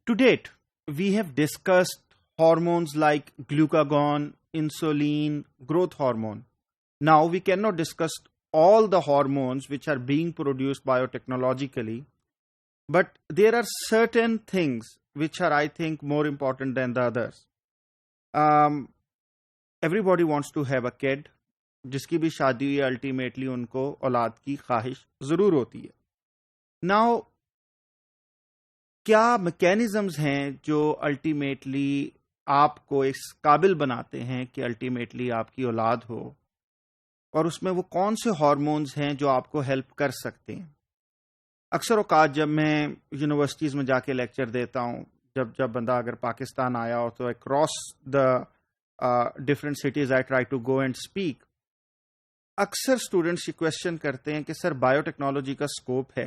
To date, we have discussed hormones like glucagon, insulin, growth hormone. Now, we cannot discuss all the hormones which are being produced biotechnologically, but there are certain things which are, I think, more important than the others. Everybody wants to have a kid. जिसकी भी शादी हुई ultimately उनको औलाद की ख्वाहिश जरूर होती है. नाउ क्या मैकेनिज्म्स हैं जो अल्टीमेटली आपको इस काबिल बनाते हैं कि अल्टीमेटली आपकी औलाद हो, और उसमें वो कौन से हार्मोन्स हैं जो आपको हेल्प कर सकते हैं. अक्सर औकात जब मैं यूनिवर्सिटीज़ में जाके लेक्चर देता हूँ, जब बंदा अगर पाकिस्तान आया हो तो across the different cities I try to go and speak. अक्सर स्टूडेंट्स ये क्वेश्चन करते हैं कि सर बायोटेक्नोलॉजी का स्कोप है,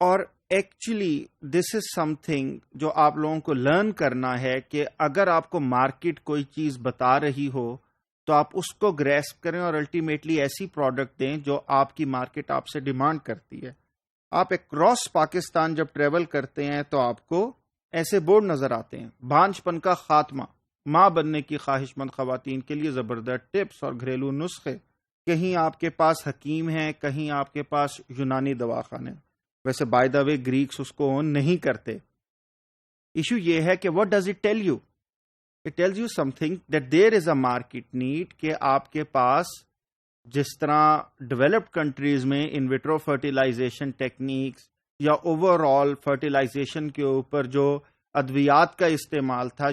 और एक्चुअली दिस इज समथिंग जो आप लोगों को लर्न करना है कि अगर आपको मार्केट कोई चीज बता रही हो तो आप उसको ग्रेस्प करें और अल्टीमेटली ऐसी प्रोडक्ट दें जो आपकी मार्केट आपसे डिमांड करती है. आप अक्रॉस पाकिस्तान जब ट्रेवल करते हैं तो आपको ऐसे बोर्ड नजर आते हैं, भांजपन का खात्मा, माँ बनने की ख्वाहिशमंद खवातीन के लिए जबरदस्त टिप्स और घरेलू नुस्खे. कहीं आपके पास हकीम हैं, कहीं आपके पास यूनानी दवाखाने. वैसे बाय द वे ग्रीक्स उसको ओन नहीं करते. इशू ये है कि what does it tell you? It tells you something that there is a market need, कि आपके पास जिस तरह डेवलप्ड कंट्रीज में इन विट्रो फर्टिलाइजेशन टेक्निक्स या ओवरऑल फर्टिलाइजेशन के ऊपर जो अद्वियात का इस्तेमाल था,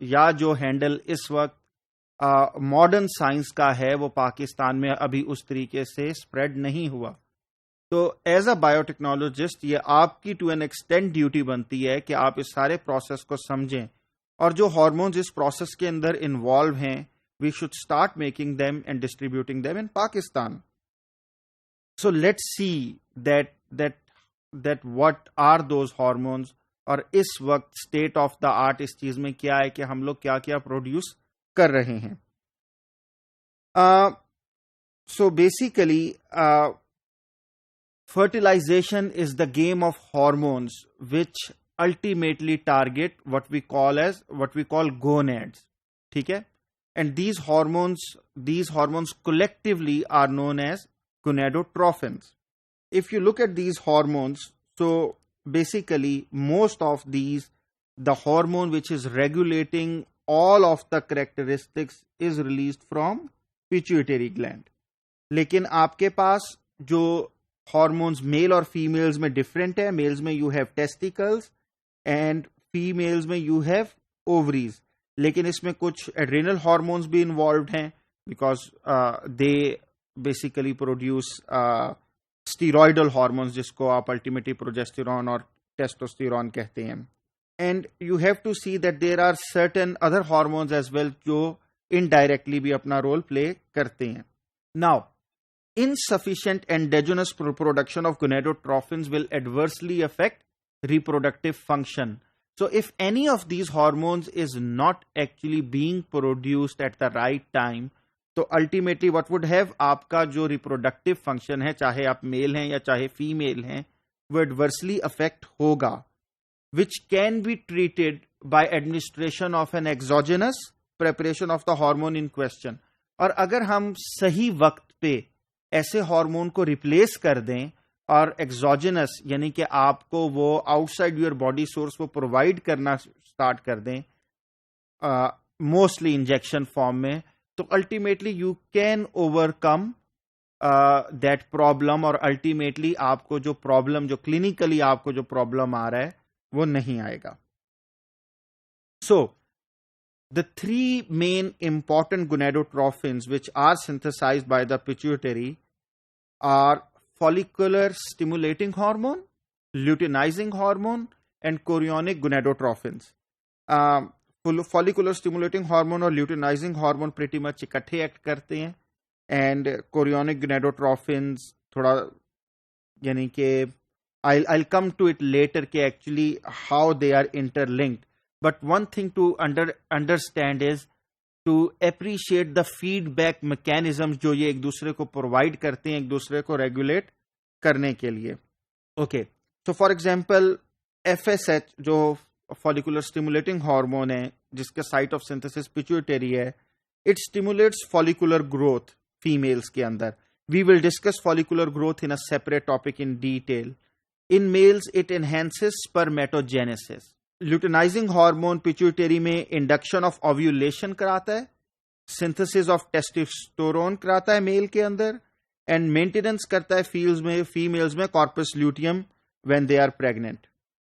या जो हैंडल इस वक्त मॉडर्न साइंस का है, वो पाकिस्तान में अभी उस तरीके से स्प्रेड नहीं हुआ. तो एज अ बायोटेक्नोलॉजिस्ट ये आपकी टू एन एक्सटेंट ड्यूटी बनती है कि आप इस सारे प्रोसेस को समझें, और जो हार्मोन्स इस प्रोसेस के अंदर इन्वॉल्व हैं, we should start making them and distributing them in Pakistan. So let's see that what are those hormones, और इस वक्त स्टेट ऑफ द आर्ट इस चीज में क्या है कि हम लोग क्या क्या प्रोड्यूस कर रहे हैं. So basically fertilization is the game of hormones which ultimately target what we call gonads. ठीक है? And these hormones collectively are known as gonadotrophins. If you look at these hormones, so basically most of these, the hormone which is regulating all of the characteristics is released from pituitary gland. लेकिन आपके पास जो hormones male और females में different है. Males में you have testicles and females में you have ovaries. लेकिन इसमें कुछ एड्रेनल हॉर्मोन्स भी इन्वॉल्व हैं, because they basically produce steroidal hormones, जिसको आप अल्टीमेटली प्रोजेस्टेरॉन और टेस्टोस्टेरॉन कहते हैं. And you have to see that there are certain other hormones as well जो इनडायरेक्टली भी अपना रोल प्ले करते हैं. Now, insufficient endogenous production of gonadotrophins will adversely affect reproductive function. So if any of these hormones is not actually being produced at the right time, तो ultimately what would have, आपका जो reproductive function है, चाहे आप mail हैं या चाहे female हैं, वो adversely affect होगा, which can be treated by administration of an exogenous preparation of the hormone in question. और अगर हम सही वक्त पे ऐसे हार्मोन को रिप्लेस कर दें और एक्सोजेनस यानी कि आपको वो आउटसाइड योर बॉडी सोर्स को प्रोवाइड करना स्टार्ट कर दें, मोस्टली इंजेक्शन फॉर्म में, तो ultimately you can overcome that problem, और अल्टीमेटली आपको जो प्रॉब्लम, जो क्लिनिकली आपको जो प्रॉब्लम आ रहा है, वो नहीं आएगा. सो the three main important gonadotrophins which are synthesized by the pituitary are follicular stimulating hormone, luteinizing hormone, and chorionic gonadotrophins. Follicular stimulating hormone और luteinizing hormone pretty much इकट्ठे एक्ट करते हैं, and chorionic gonadotrophins थोड़ा, यानी कि I'll come to it later कि actually how they are interlinked. But one thing to understand is to appreciate the feedback mechanisms जो ये एक दूसरे को प्रोवाइड करते हैं, एक दूसरे को रेगुलेट करने के लिए. Okay, so for example, FSH जो फॉलिकुलर स्टिमुलेटिंग हार्मोन है, जिसके साइट ऑफ सिंथेसिस पिट्यूटरी है, it stimulates follicular growth females के अंदर. We will discuss follicular growth in a separate topic in detail. In males it enhances spermatogenesis. Luteinising hormone pituitary में induction of ovulation कराता है, synthesis of testosterone कराता है mail के अंदर, and maintenance करता है फीमेल्स में corpus luteum when they are pregnant.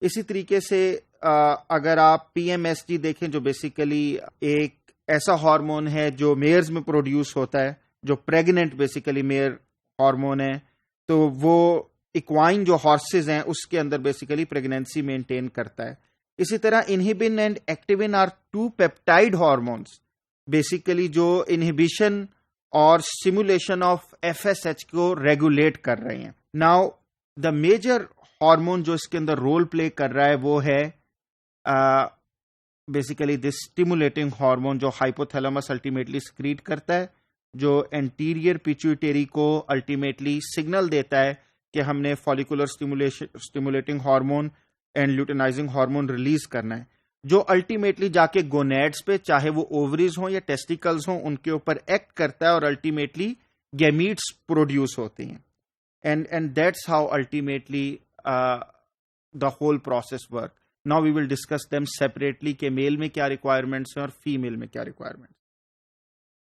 इसी तरीके से अगर आप PMSG देखें, जो बेसिकली एक ऐसा हार्मोन है जो मेयर्स में प्रोड्यूस होता है, जो प्रेग्नेंट बेसिकली मेयर हार्मोन है, तो वो इक्वाइन जो हॉर्सेज हैं उसके अंदर बेसिकली प्रेगनेंसी मेंटेन करता है. इसी तरह inhibin and activin are two peptide hormones basically जो इनहिबिशन और स्टिमुलेशन ऑफ FSH को रेगुलेट कर रहे हैं. नाउ द मेजर हार्मोन जो इसके अंदर रोल प्ले कर रहा है वो है बेसिकली दिस स्टिमुलेटिंग हार्मोन जो हाइपोथैलेमस अल्टीमेटली स्क्रीट करता है, जो एंटीरियर पिट्यूटरी को अल्टीमेटली सिग्नल देता है कि हमने follicular stimulating hormone and luteinising hormone release करना है, जो अल्टीमेटली जाके गोनेड्स पे, चाहे वो ओवरीज हो या टेस्टिकल्स हो, उनके ऊपर एक्ट करता है और अल्टीमेटली गैमीट्स प्रोड्यूस होते हैं. And that's how ultimately the whole process work. Now we will discuss them separately कि मेल में क्या रिक्वायरमेंट्स हैं और फीमेल में क्या रिक्वायरमेंट्स.